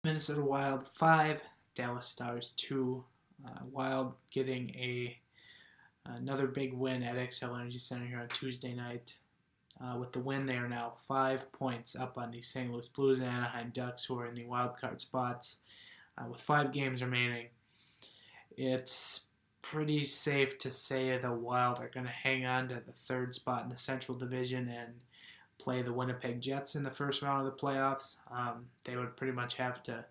Minnesota Wild 5, Dallas Stars 2. Wild getting another big win at XL Energy Center here on Tuesday night. With the win, they are now 5 points up on the St. Louis Blues and Anaheim Ducks, who are in the wild card spots. With 5 games remaining, it's pretty safe to say the Wild are going to hang on to the third spot in the Central Division and play the Winnipeg Jets in the first round of the playoffs. They would pretty much have to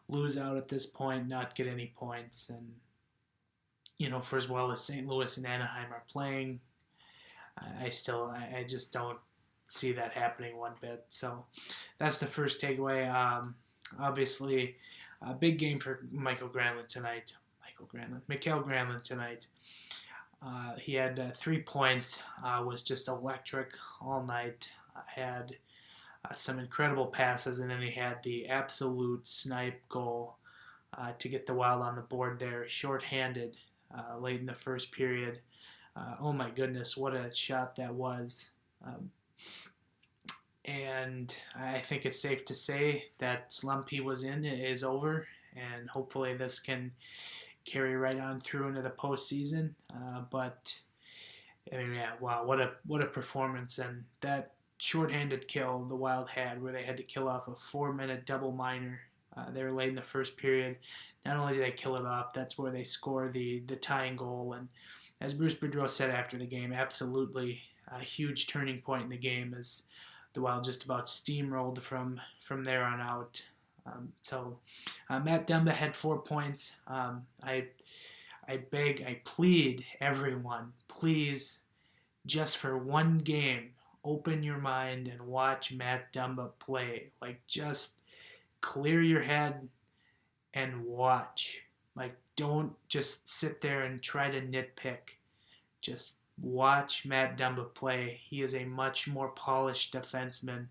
lose out at this point, not get any points, and for as well as St. Louis and Anaheim are playing, I just don't see that happening one bit. So that's the first takeaway. Obviously, a big game for Mikael Granlund tonight. He had 3 points, was just electric all night. Had some incredible passes, and then he had the absolute snipe goal to get the Wild on the board there, shorthanded late in the first period. Oh my goodness, what a shot that was. And I think it's safe to say that slump he was in is over, and hopefully this can carry right on through into the postseason. But wow, what a performance. And that shorthanded kill the Wild had, where they had to kill off a 4-minute double minor. They were late in the first period. Not only did they kill it off, that's where they score the tying goal. And as Bruce Boudreau said after the game, absolutely a huge turning point in the game as the Wild just about steamrolled from there on out. Matt Dumba had 4 points. I plead everyone, please, just for one game, open your mind and watch Matt Dumba play. Just clear your head and watch. Don't just sit there and try to nitpick. Just watch Matt Dumba play. He is a much more polished defenseman.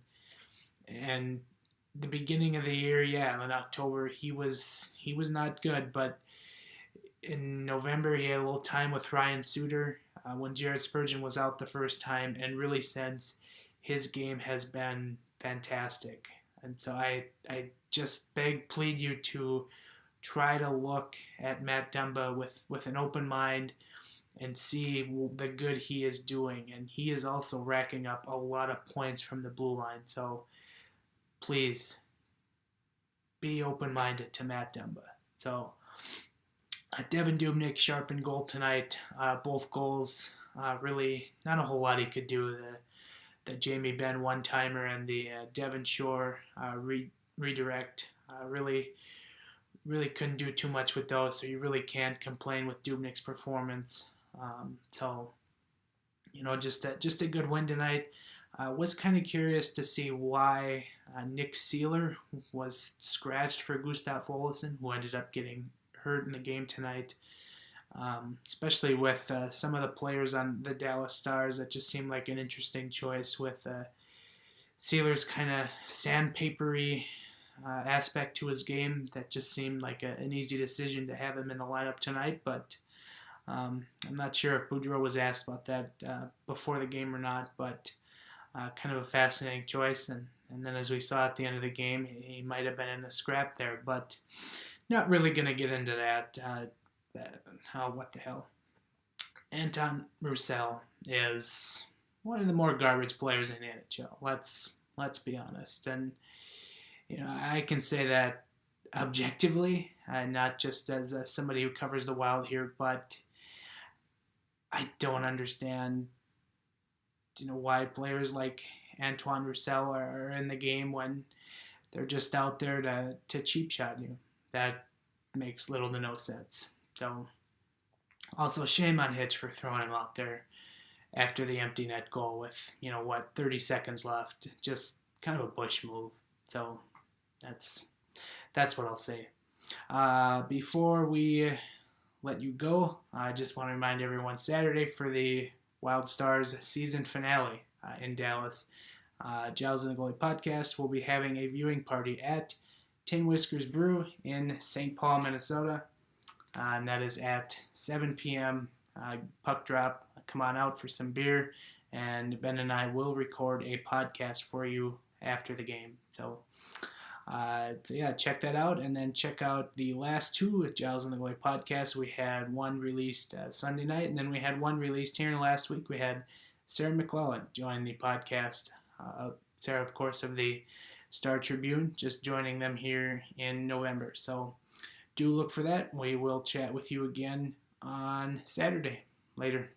And the beginning of the year, in October, he was not good, but in November he had a little time with Ryan Suter when Jared Spurgeon was out the first time, and really since, his game has been fantastic. And so I just plead you to try to look at Matt Dumba with an open mind and see the good he is doing. And he is also racking up a lot of points from the blue line. So please be open-minded to Matt Dumba. So Devin Dubnyk, sharpened goal tonight. Both goals, really not a whole lot he could do. The Jamie Benn one-timer and the Devin Shore redirect really couldn't do too much with those, so you really can't complain with Dubnyk's performance. Just a good win tonight. Was kind of curious to see why Nick Seeler was scratched for Gustav Olsson, who ended up getting hurt in the game tonight. Especially with some of the players on the Dallas Stars, that just seemed like an interesting choice with Sealer's kind of sandpapery aspect to his game. That just seemed like an easy decision to have him in the lineup tonight, but I'm not sure if Boudreau was asked about that before the game or not, but kind of a fascinating choice. And then as we saw at the end of the game, he might have been in a scrap there, but not really going to get into that. What the hell. Anton Roussel is one of the more garbage players in the NHL. Let's be honest. And I can say that objectively, not just as somebody who covers the Wild here, but I don't understand why players like Antoine Roussel are in the game when they're just out there to cheap shot you. That makes little to no sense. So, also shame on Hitch for throwing him out there after the empty net goal with 30 seconds left. Just kind of a Bush move. So that's what I'll say. Before we let you go, I just want to remind everyone, Saturday for the Wild Stars season finale in Dallas, Giles and the Goalie Podcast will be having a viewing party at Tin Whiskers Brew in St. Paul, Minnesota. And that is at 7 p.m. Puck drop. Come on out for some beer, and Ben and I will record a podcast for you after the game. So So yeah, check that out, and then check out the last two with Giles and the Goalie Podcast. We had one released Sunday night, and then we had one released here in the last week. We had Sarah McClellan join the podcast. Sarah, of course, of the Star Tribune, just joining them here in November. So do look for that. We will chat with you again on Saturday. Later.